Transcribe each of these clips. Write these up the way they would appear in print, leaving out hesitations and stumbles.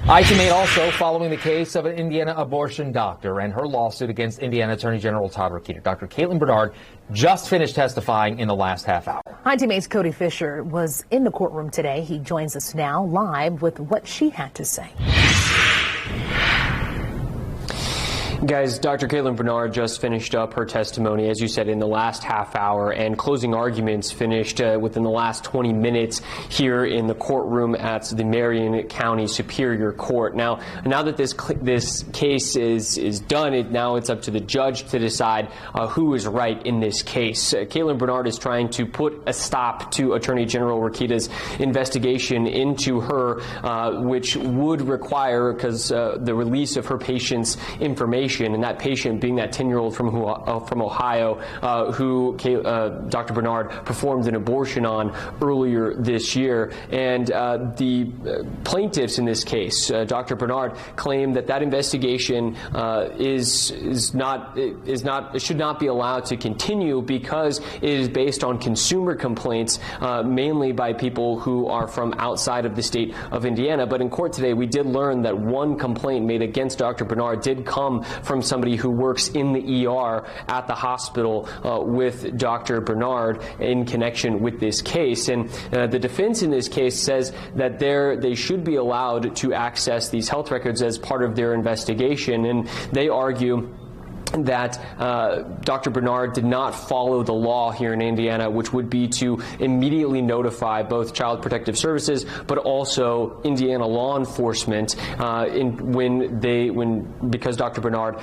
IT also following the case of an Indiana abortion doctor and her lawsuit against Indiana Attorney General Todd Rokita. Dr. Caitlin Bernard just finished testifying in the last half hour. ITMA's Cody Fisher was in the courtroom today. He joins us now live with what she had to say. Guys, Dr. Caitlin Bernard just finished up her testimony, as you said, in the last half hour, and closing arguments finished within the last 20 minutes here in the courtroom at the Marion County Superior Court. Now that this case is done, now it's up to the judge to decide who is right in this case. Caitlin Bernard is trying to put a stop to Attorney General Rokita's investigation into her, which would require, because the release of her patient's information, and that patient being that 10-year-old from Ohio who Dr. Bernard performed an abortion on earlier this year. And the plaintiffs in this case, Dr. Bernard, claimed that investigation should not be allowed to continue because it is based on consumer complaints, mainly by people who are from outside of the state of Indiana. But in court today, we did learn that one complaint made against Dr. Bernard did come from somebody who works in the ER at the hospital with Dr. Bernard in connection with this case. And the defense in this case says that they should be allowed to access these health records as part of their investigation. And they argue that Dr. Bernard did not follow the law here in Indiana, which would be to immediately notify both Child Protective Services but also Indiana law enforcement because Dr. Bernard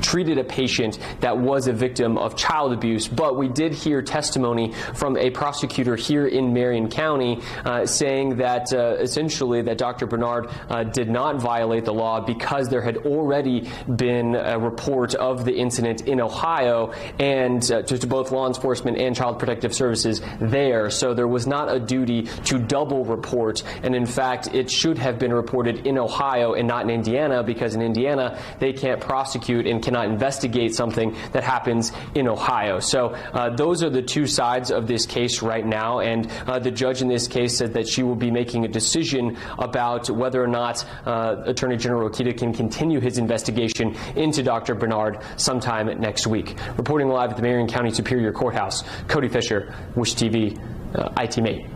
treated a patient that was a victim of child abuse. But we did hear testimony from a prosecutor here in Marion County saying that essentially that Dr. Bernard did not violate the law because there had already been a report of the incident in Ohio and to both law enforcement and Child Protective Services there. So there was not a duty to double report, and in fact it should have been reported in Ohio and not in Indiana, because in Indiana they can't prosecute and cannot investigate something that happens in Ohio. So those are the two sides of this case right now, and the judge in this case said that she will be making a decision about whether or not Attorney General Rokita can continue his investigation into Dr. Bernard sometime next week. Reporting live at the Marion County Superior Courthouse, Cody Fisher, WISH TV, ITMA.